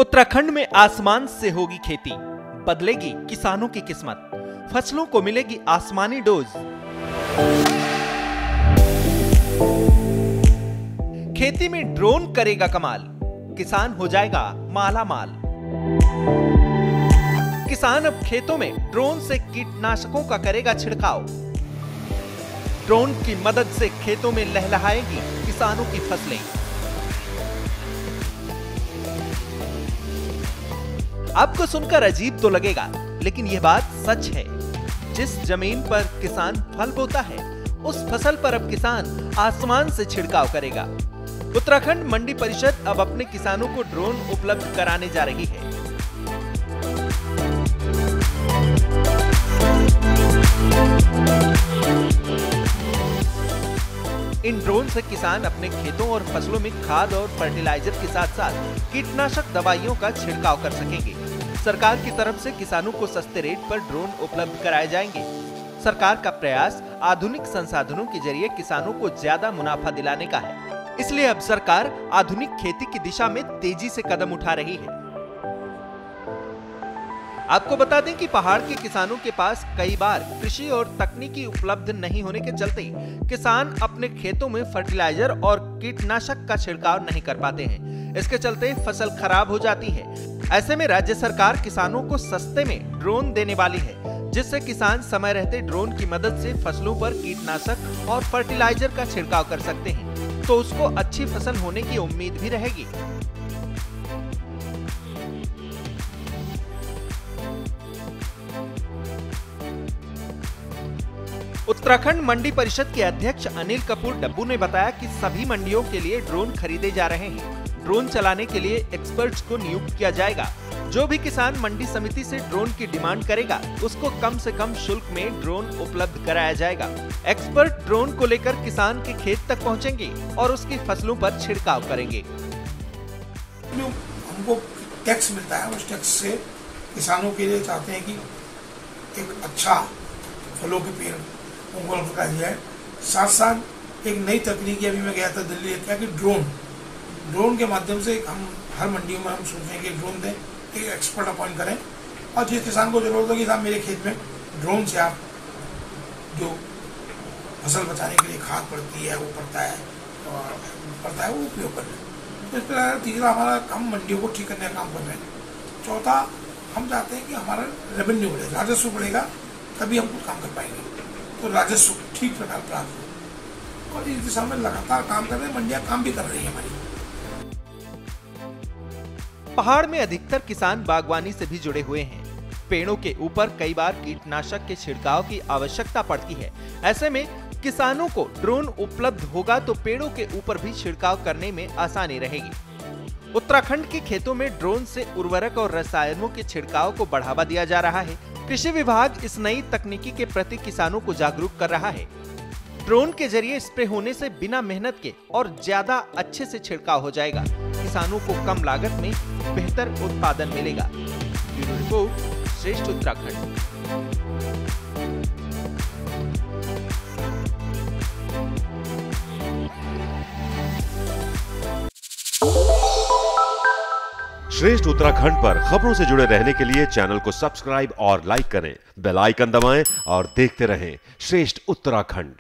उत्तराखंड में आसमान से होगी खेती, बदलेगी किसानों की किस्मत, फसलों को मिलेगी आसमानी डोज। खेती में ड्रोन करेगा कमाल, किसान हो जाएगा माला माल। किसान अब खेतों में ड्रोन से कीटनाशकों का करेगा छिड़काव। ड्रोन की मदद से खेतों में लहलहाएगी किसानों की फसलें। आपको सुनकर अजीब तो लगेगा, लेकिन यह बात सच है। जिस जमीन पर किसान फल बोता है, उस फसल पर अब किसान आसमान से छिड़काव करेगा। उत्तराखंड मंडी परिषद अब अपने किसानों को ड्रोन उपलब्ध कराने जा रही है। इन ड्रोन से किसान अपने खेतों और फसलों में खाद और फर्टिलाइजर के साथ साथ कीटनाशक दवाइयों का छिड़काव कर सकेंगे। सरकार की तरफ से किसानों को सस्ते रेट पर ड्रोन उपलब्ध कराए जाएंगे। सरकार का प्रयास आधुनिक संसाधनों के जरिए किसानों को ज्यादा मुनाफा दिलाने का है। इसलिए अब सरकार आधुनिक खेती की दिशा में तेजी से कदम उठा रही है। आपको बता दें कि पहाड़ के किसानों के पास कई बार कृषि और तकनीकी उपलब्ध नहीं होने के चलते किसान अपने खेतों में फर्टिलाइजर और कीटनाशक का छिड़काव नहीं कर पाते हैं। इसके चलते फसल खराब हो जाती है। ऐसे में राज्य सरकार किसानों को सस्ते में ड्रोन देने वाली है, जिससे किसान समय रहते ड्रोन की मदद से फसलों पर कीटनाशक और फर्टिलाइजर का छिड़काव कर सकते हैं, तो उसको अच्छी फसल होने की उम्मीद भी रहेगी। उत्तराखंड मंडी परिषद के अध्यक्ष अनिल कपूर डब्बू ने बताया कि सभी मंडियों के लिए ड्रोन खरीदे जा रहे हैं। ड्रोन चलाने के लिए एक्सपर्ट्स को नियुक्त किया जाएगा। जो भी किसान मंडी समिति से ड्रोन की डिमांड करेगा, उसको कम से कम शुल्क में ड्रोन उपलब्ध कराया जाएगा। एक्सपर्ट ड्रोन को लेकर किसान के खेत तक पहुंचेंगे और उसकी फसलों पर छिड़काव करेंगे। हमको टैक्स मिलता है, उस टैक्स से किसानों के लिए चाहते हैं कि एक अच्छा फलों के पेड़ उनको लगा दिया है। साथ साथ एक नई तकनीक, अभी मैं गया था दिल्ली, क्या कि ड्रोन के माध्यम से हम हर मंडियों में हम सोच रहे हैं कि ड्रोन दें, एक एक्सपर्ट अपॉइंट करें, और जिस किसान को जरूरत हो कि साहब मेरे खेत में ड्रोन से आप जो फसल बचाने के लिए खाद पड़ती है वो पड़ता है वो उपयोग कर लें। तो इस प्रकार तीसरा हमारा हम मंडियों को ठीक करने का काम कर रहे हैं। चौथा, हम चाहते हैं कि हमारा रेवेन्यू बढ़े, राजस्व बढ़ेगा, तभी हम कुछ काम कर पाएंगे। तो राजस्व ठीक प्रकार प्राप्त हो, और इस दिशा में लगातार काम कर रहे हैं। मंडियां काम भी कर रही है हमारी। पहाड़ में अधिकतर किसान बागवानी से भी जुड़े हुए हैं। पेड़ों के ऊपर कई बार कीटनाशक के छिड़काव की आवश्यकता पड़ती है। ऐसे में किसानों को ड्रोन उपलब्ध होगा तो पेड़ों के ऊपर भी छिड़काव करने में आसानी रहेगी। उत्तराखंड के खेतों में ड्रोन से उर्वरक और रसायनों के छिड़काव को बढ़ावा दिया जा रहा है। कृषि विभाग इस नई तकनीकी के प्रति किसानों को जागरूक कर रहा है। ड्रोन के जरिए स्प्रे होने से बिना मेहनत के और ज्यादा अच्छे से छिड़काव हो जाएगा। किसानों को कम लागत में बेहतर उत्पादन मिलेगा। ब्यूरो रिपोर्ट, श्रेष्ठ उत्तराखंड। श्रेष्ठ उत्तराखंड पर खबरों से जुड़े रहने के लिए चैनल को सब्सक्राइब और लाइक करें, बेल आइकन दबाएं और देखते रहें श्रेष्ठ उत्तराखंड।